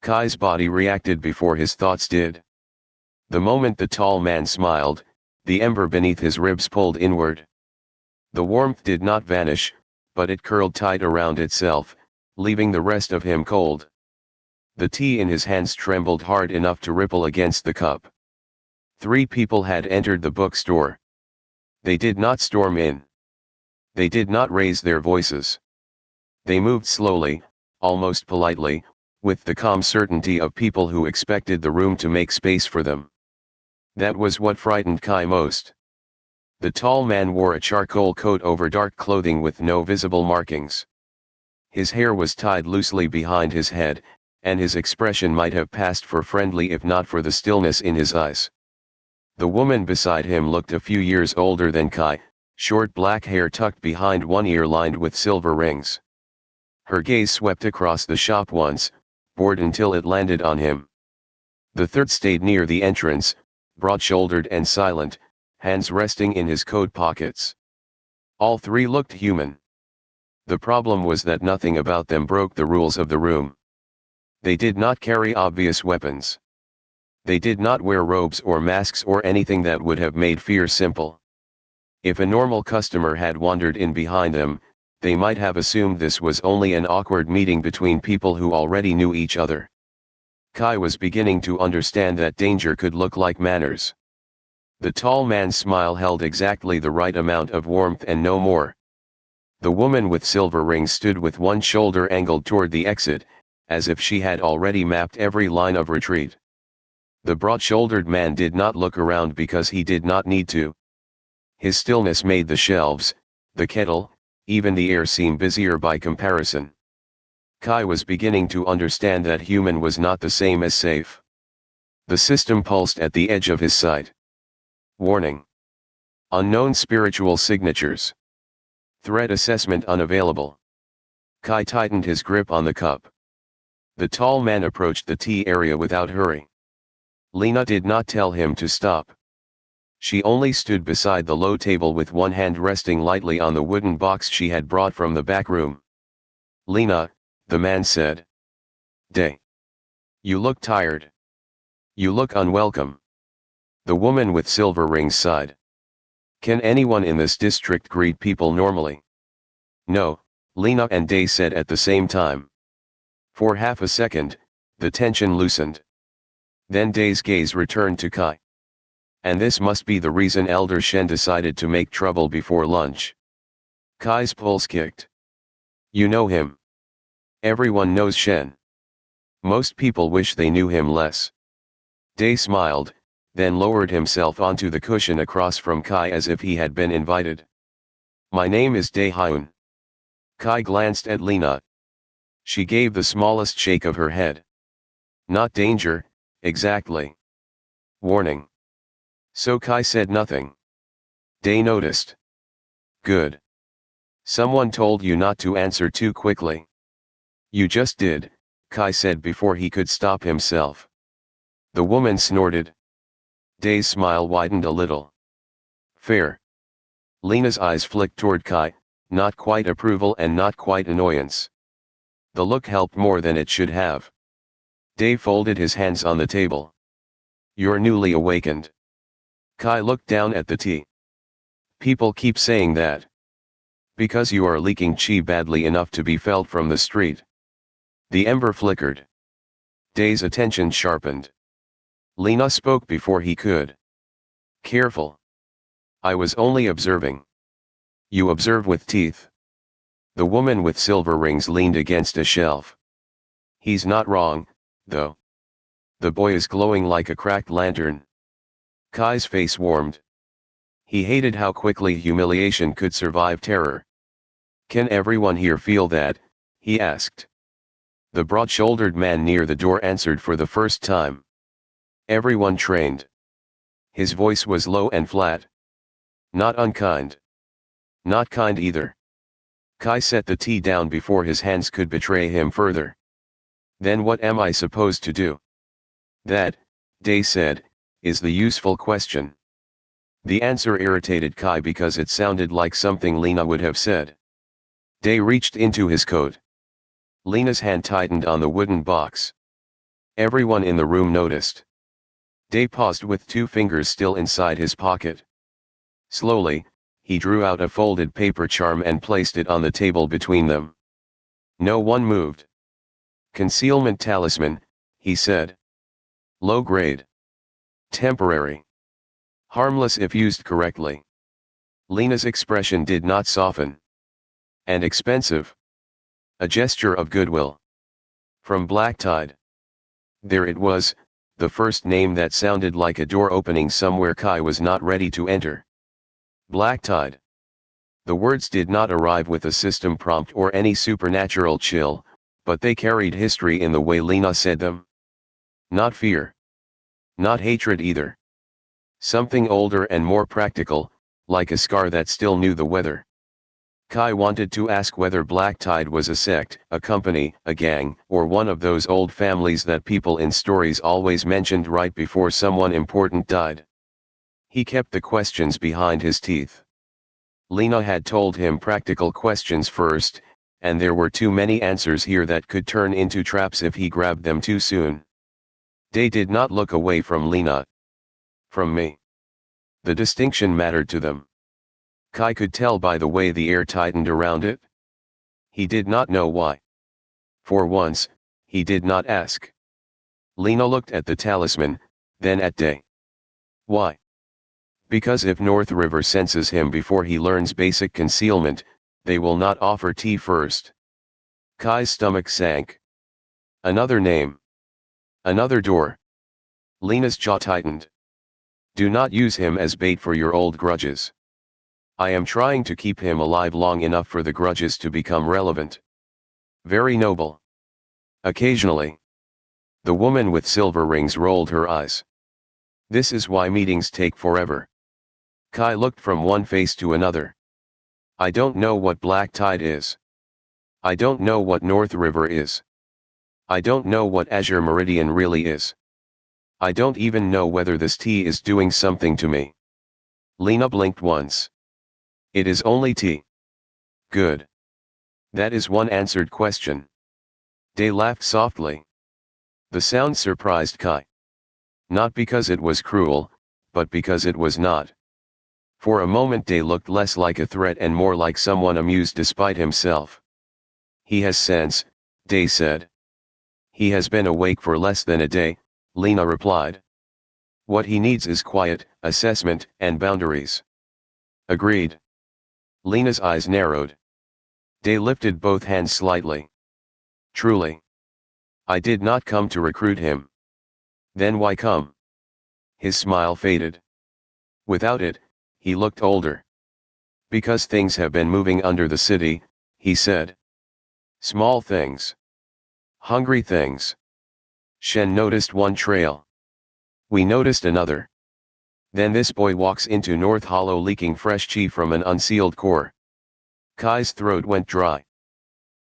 Kai's body reacted before his thoughts did. The moment the tall man smiled, the ember beneath his ribs pulled inward. The warmth did not vanish, but it curled tight around itself, leaving the rest of him cold. The tea in his hands trembled hard enough to ripple against the cup. 3 people had entered the bookstore. They did not storm in. They did not raise their voices. They moved slowly, almost politely, with the calm certainty of people who expected the room to make space for them. That was what frightened Kai most. The tall man wore a charcoal coat over dark clothing with no visible markings. His hair was tied loosely behind his head, and his expression might have passed for friendly if not for the stillness in his eyes. The woman beside him looked a few years older than Kai, short black hair tucked behind one ear lined with silver rings. Her gaze swept across the shop once, bored until it landed on him. The third stayed near the entrance, broad-shouldered and silent, hands resting in his coat pockets. All 3 looked human. The problem was that nothing about them broke the rules of the room. They did not carry obvious weapons. They did not wear robes or masks or anything that would have made fear simple. If a normal customer had wandered in behind them, they might have assumed this was only an awkward meeting between people who already knew each other. Kai was beginning to understand that danger could look like manners. The tall man's smile held exactly the right amount of warmth and no more. The woman with silver rings stood with one shoulder angled toward the exit, as if she had already mapped every line of retreat. The broad-shouldered man did not look around because he did not need to. His stillness made the shelves, the kettle, even the air seem busier by comparison. Kai was beginning to understand that human was not the same as safe. The system pulsed at the edge of his sight. Warning. Unknown spiritual signatures. Threat assessment unavailable. Kai tightened his grip on the cup. The tall man approached the tea area without hurry. Lena did not tell him to stop. She only stood beside the low table with one hand resting lightly on the wooden box she had brought from the back room. "Lena," the man said. "Day. You look tired. You look unwelcome." The woman with silver rings sighed. "Can anyone in this district greet people normally?" "No," Lena and Day said at the same time. For half a second, the tension loosened. Then Day's gaze returned to Kai. "And this must be the reason Elder Shen decided to make trouble before lunch." Kai's pulse kicked. "You know him." "Everyone knows Shen. Most people wish they knew him less." Day smiled, then lowered himself onto the cushion across from Kai as if he had been invited. "My name is Day Hyun." Kai glanced at Lena. She gave the smallest shake of her head. "Not danger, exactly. Warning." So Kai said nothing. Day noticed. "Good. Someone told you not to answer too quickly." "You just did," Kai said before he could stop himself. The woman snorted. Day's smile widened a little. "Fair." Lena's eyes flicked toward Kai, not quite approval and not quite annoyance. The look helped more than it should have. Day folded his hands on the table. "You're newly awakened." Kai looked down at the tea. "People keep saying that. Because you are leaking chi badly enough to be felt from the street." The ember flickered. Day's attention sharpened. Lena spoke before he could. "Careful. I was only observing." "You observe with teeth." The woman with silver rings leaned against a shelf. "He's not wrong, though. The boy is glowing like a cracked lantern." Kai's face warmed. He hated how quickly humiliation could survive terror. "Can everyone here feel that?" he asked. The broad-shouldered man near the door answered for the first time. "Everyone trained." His voice was low and flat. "Not unkind. Not kind either." Kai set the tea down before his hands could betray him further. "Then what am I supposed to do?" "That," Day said, "is the useful question." The answer irritated Kai because it sounded like something Lena would have said. Day reached into his coat. Lena's hand tightened on the wooden box. Everyone in the room noticed. Day paused with 2 fingers still inside his pocket. Slowly, he drew out a folded paper charm and placed it on the table between them. No one moved. Concealment talisman, he said. Low grade. Temporary. Harmless if used correctly. Lena's expression did not soften. And expensive. A gesture of goodwill. From Black Tide. There it was, the first name that sounded like a door opening somewhere Kai was not ready to enter. Black Tide. The words did not arrive with a system prompt or any supernatural chill, but they carried history in the way Lena said them. Not fear. Not hatred either. Something older and more practical, like a scar that still knew the weather. Kai wanted to ask whether Black Tide was a sect, a company, a gang, or one of those old families that people in stories always mentioned right before someone important died. He kept the questions behind his teeth. Lena had told him practical questions first, and there were too many answers here that could turn into traps if he grabbed them too soon. Day did not look away from Lena. From me. The distinction mattered to them. Kai could tell by the way the air tightened around it. He did not know why. For once, he did not ask. Lena looked at the talisman, then at Day. Why? Because if North River senses him before he learns basic concealment, they will not offer tea first. Kai's stomach sank. Another name. Another door. Lena's jaw tightened. Do not use him as bait for your old grudges. I am trying to keep him alive long enough for the grudges to become relevant. Very noble. Occasionally. The woman with silver rings rolled her eyes. This is why meetings take forever. Kai looked from one face to another. I don't know what Black Tide is. I don't know what North River is. I don't know what Azure Meridian really is. I don't even know whether this tea is doing something to me. Lena blinked once. It is only tea. Good. That is one answered question. Day laughed softly. The sound surprised Kai. Not because it was cruel, but because it was not. For a moment Day looked less like a threat and more like someone amused despite himself. He has sense, Day said. He has been awake for less than a day, Lena replied. What he needs is quiet, assessment, and boundaries. Agreed. Lena's eyes narrowed. Day lifted both hands slightly. Truly. I did not come to recruit him. Then why come? His smile faded. Without it, he looked older. Because things have been moving under the city, he said. Small things. Hungry things. Shen noticed one trail. We noticed another. Then this boy walks into North Hollow leaking fresh chi from an unsealed core. Kai's throat went dry.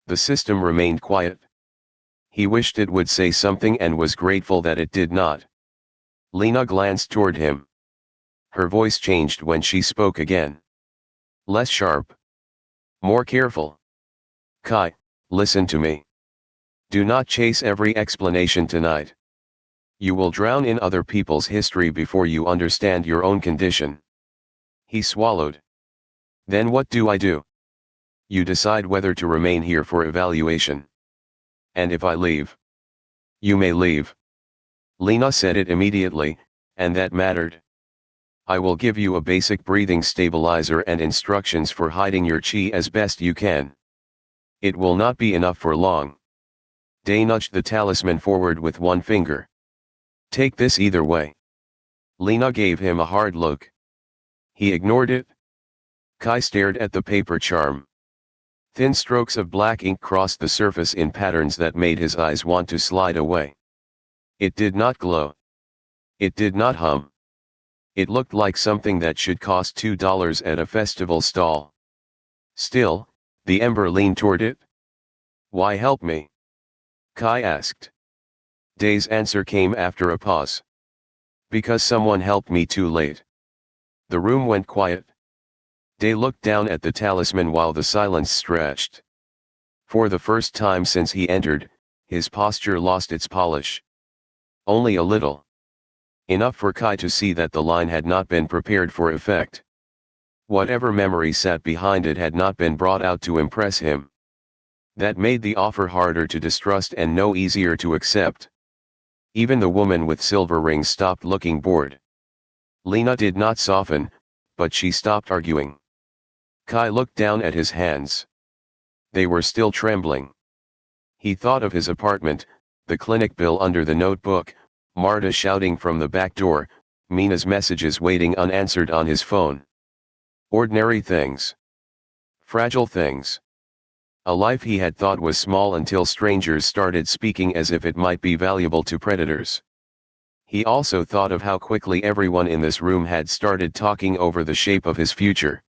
The system remained quiet. He wished it would say something and was grateful that it did not. Lena glanced toward him. Her voice changed when she spoke again. Less sharp. More careful. Kai, listen to me. Do not chase every explanation tonight. You will drown in other people's history before you understand your own condition. He swallowed. Then what do I do? You decide whether to remain here for evaluation. And if I leave? You may leave. Lena said it immediately, and that mattered. I will give you a basic breathing stabilizer and instructions for hiding your chi as best you can. It will not be enough for long. Day nudged the talisman forward with one finger. Take this either way. Lena gave him a hard look. He ignored it. Kai stared at the paper charm. Thin strokes of black ink crossed the surface in patterns that made his eyes want to slide away. It did not glow. It did not hum. It looked like something that should cost $2 at a festival stall. Still, the ember leaned toward it. Why help me? Kai asked. Day's answer came after a pause. Because someone helped me too late. The room went quiet. Day looked down at the talisman while the silence stretched. For the first time since he entered, his posture lost its polish. Only a little. Enough for Kai to see that the line had not been prepared for effect. Whatever memory sat behind it had not been brought out to impress him. That made the offer harder to distrust and no easier to accept. Even the woman with silver rings stopped looking bored. Lena did not soften, but she stopped arguing. Kai looked down at his hands. They were still trembling. He thought of his apartment, the clinic bill under the notebook, Marta shouting from the back door, Mina's messages waiting unanswered on his phone. Ordinary things. Fragile things. A life he had thought was small until strangers started speaking as if it might be valuable to predators. He also thought of how quickly everyone in this room had started talking over the shape of his future.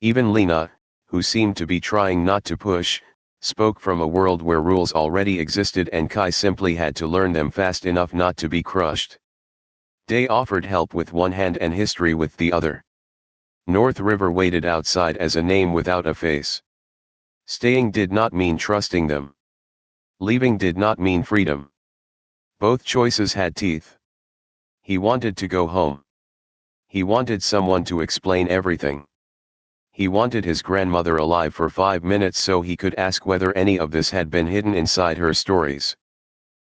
Even Lena, who seemed to be trying not to push, spoke from a world where rules already existed and Kai simply had to learn them fast enough not to be crushed. Day offered help with one hand and history with the other. North River waited outside as a name without a face. Staying did not mean trusting them. Leaving did not mean freedom. Both choices had teeth. He wanted to go home. He wanted someone to explain everything. He wanted his grandmother alive for 5 minutes so he could ask whether any of this had been hidden inside her stories.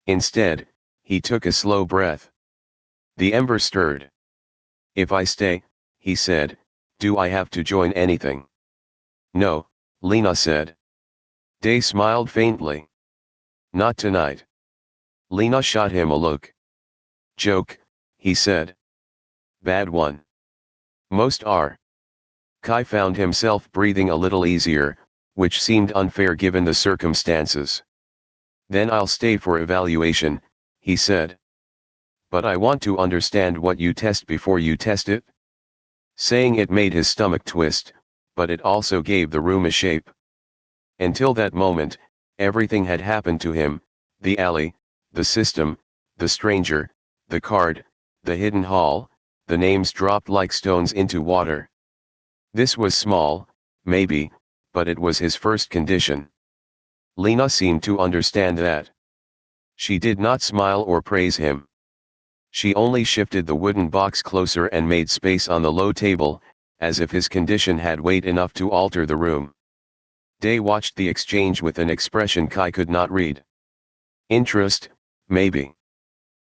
Instead, he took a slow breath. The ember stirred. "If I stay," he said, "do I have to join anything?" "No," Lena said. Day smiled faintly. "Not tonight." Lena shot him a look. "Joke," he said. "Bad one." "Most are." Kai found himself breathing a little easier, which seemed unfair given the circumstances. "Then I'll stay for evaluation," he said. "But I want to understand what you test before you test it." Saying it made his stomach twist, but it also gave the room a shape. Until that moment, everything had happened to him: the alley, the system, the stranger, the card, the hidden hall, the names dropped like stones into water. This was small, maybe, but it was his first condition. Lena seemed to understand that. She did not smile or praise him. She only shifted the wooden box closer and made space on the low table, as if his condition had weight enough to alter the room. Day watched the exchange with an expression Kai could not read. Interest, maybe.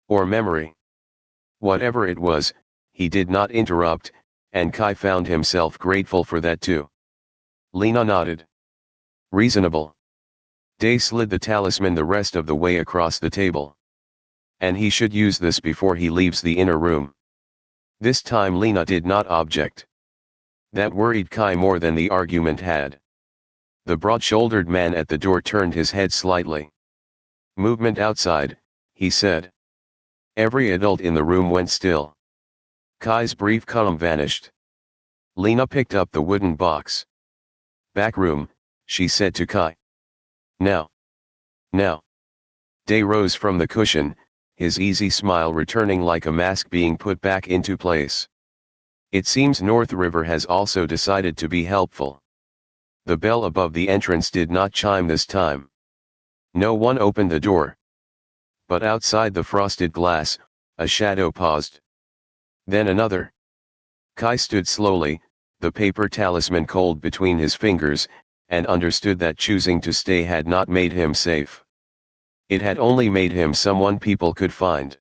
Or memory. Whatever it was, he did not interrupt, and Kai found himself grateful for that too. Lena nodded. Reasonable. Day slid the talisman the rest of the way across the table. And he should use this before he leaves the inner room. This time Lena did not object. That worried Kai more than the argument had. The broad-shouldered man at the door turned his head slightly. "Movement outside," he said. Every adult in the room went still. Kai's brief calm vanished. Lena picked up the wooden box. "Back room," she said to Kai. "Now. Now." Day rose from the cushion, his easy smile returning like a mask being put back into place. "It seems North River has also decided to be helpful." The bell above the entrance did not chime this time. No one opened the door. But outside the frosted glass, a shadow paused. Then another. Kai stood slowly, the paper talisman cold between his fingers, and understood that choosing to stay had not made him safe. It had only made him someone people could find.